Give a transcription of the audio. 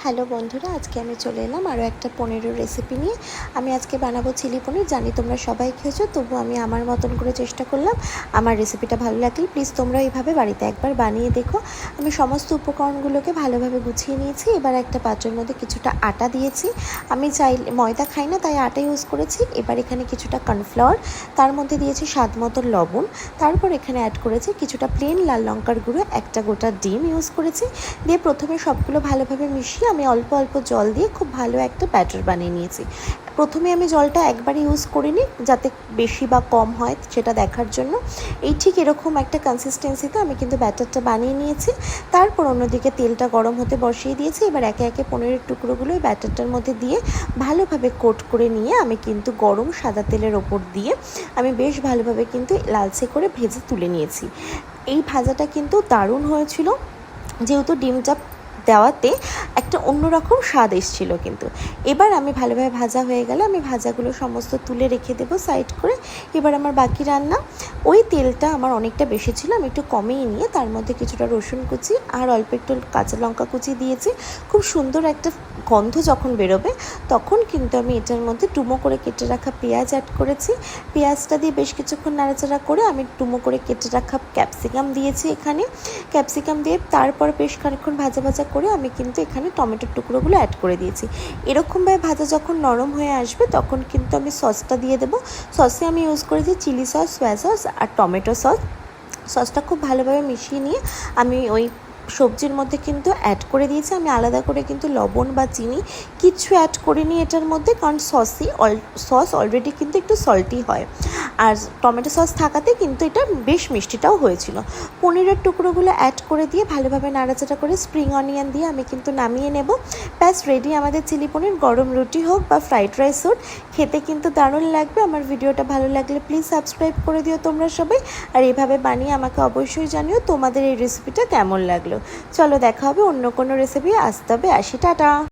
Hello বন্ধুরা, আজকে আমি চলে এলাম আরও একটা পনিরের রেসিপি নিয়ে। আমি আজকে বানাবো চিলি পনির। জানি তোমরা সবাই খেয়েছো, তবু আমি আমার মতন করে চেষ্টা করলাম। আমার রেসিপিটা ভালো লাগলে প্লিজ তোমরা এইভাবে বাড়িতে একবার বানিয়ে দেখো। আমি সমস্ত উপকরণগুলোকে ভালোভাবে গুছিয়ে নিয়েছি। এবার একটা পাত্রের মধ্যে কিছুটা আটা দিয়েছি। আমি ময়দা খাই না, তাই আটা ইউজ করেছি। এবার এখানে কিছুটা কর্নফ্লাওয়ার, তার মধ্যে দিয়েছি স্বাদ মতো লবণ। তারপর এখানে অ্যাড করেছি কিছুটা প্লেন লাল লঙ্কার গুঁড়ো, একটা গোটা ডিম ইউজ করেছি। দিয়ে প্রথমে সবগুলো ভালোভাবে মিশিয়ে আমি অল্প অল্প জল দিয়ে খুব ভালো একটা ব্যাটার বানিয়ে নিয়েছি। প্রথমে আমি জলটা একবারে ইউজ করিনি, যাতে বেশি বা কম হয় সেটা দেখার জন্য। এই ঠিক এরকম একটা কনসিস্টেন্সিতে আমি কিন্তু ব্যাটারটা বানিয়ে নিয়েছি। তারপর অন্যদিকে তেলটা গরম হতে বসিয়ে দিয়েছি। এবার একে একে পনিরের টুকরোগুলো ওই ব্যাটারটার মধ্যে দিয়ে ভালোভাবে কোট করে নিয়ে আমি কিন্তু গরম সাদা তেলের ওপর দিয়ে আমি বেশ ভালোভাবে কিন্তু লালচে করে ভেজে তুলে নিয়েছি। এই ভাজাটা কিন্তু দারুণ হয়েছিল, যেহেতু ডিমটা দেওয়াতে একটা অন্যরকম স্বাদ এসেছিল। কিন্তু এবার আমি ভালোভাবে ভাজা হয়ে গেলে আমি ভাজাগুলো সমস্ত তুলে রেখে দেবো সাইড করে। এবার আমার বাকি রান্না, ওই তেলটা আমার অনেকটা বেশি ছিল, আমি একটু কমিয়ে নিয়ে তার মধ্যে কিছুটা রসুন কুচি আর অল্প একটু কাঁচা লঙ্কা কুচি দিয়েছি। খুব সুন্দর একটা গন্ধ যখন বেরোবে তখন কিন্তু আমি এটার মধ্যে ডুমো করে কেটে রাখা পেঁয়াজ অ্যাড করেছি। পেঁয়াজটা দিয়ে বেশ কিছুক্ষণ নাড়াচাড়া করে আমি ডুমো করে কেটে রাখা ক্যাপসিকাম দিয়েছি। এখানে ক্যাপসিকাম দিয়ে তারপর বেশ খানিকক্ষণ ভাজা ভাজা করে আমি কিন্তু এখানে টমেটোর টুকরোগুলো অ্যাড করে দিয়েছি। এরকমভাবে ভাজা যখন নরম হয়ে আসবে তখন কিন্তু আমি সসটা দিয়ে দেবো। সসে আমি ইউজ করেছি চিলি সস, সয়া সস আর টমেটো সস। সসটা খুব ভালোভাবে মিশিয়ে নিয়ে আমি ওই সবজির মধ্যে কিন্তু অ্যাড করে দিয়েছি। আমি আলাদা করে কিন্তু লবণ বা চিনি কিচ্ছু অ্যাড করিনি এটার মধ্যে, কারণ সস অলরেডি কিন্তু একটু সল্টি হয়, আর টমেটো সস থাকাতে কিন্তু এটা বেশ মিষ্টিটাও হয়েছিল। পনিরের টুকরোগুলো অ্যাড করে দিয়ে ভালোভাবে নাড়াচাড়া করে স্প্রিং অনিয়ন দিয়ে আমি কিন্তু নামিয়ে নেব। ব্যাস রেডি আমাদের চিলি পনির। গরম রুটি হোক বা ফ্রাইড রাইস হোক, খেতে কিন্তু দারুণ লাগবে। আমার ভিডিওটা ভালো লাগলে প্লিজ সাবস্ক্রাইব করে দিও তোমরা সবাই, আর এভাবে বানিয়ে আমাকে অবশ্যই জানিও তোমাদের এই রেসিপিটা কেমন লাগলো। চলো দেখা হবে অন্য কোনো রেসিপি। আসতে হবে, আসি, টাটা।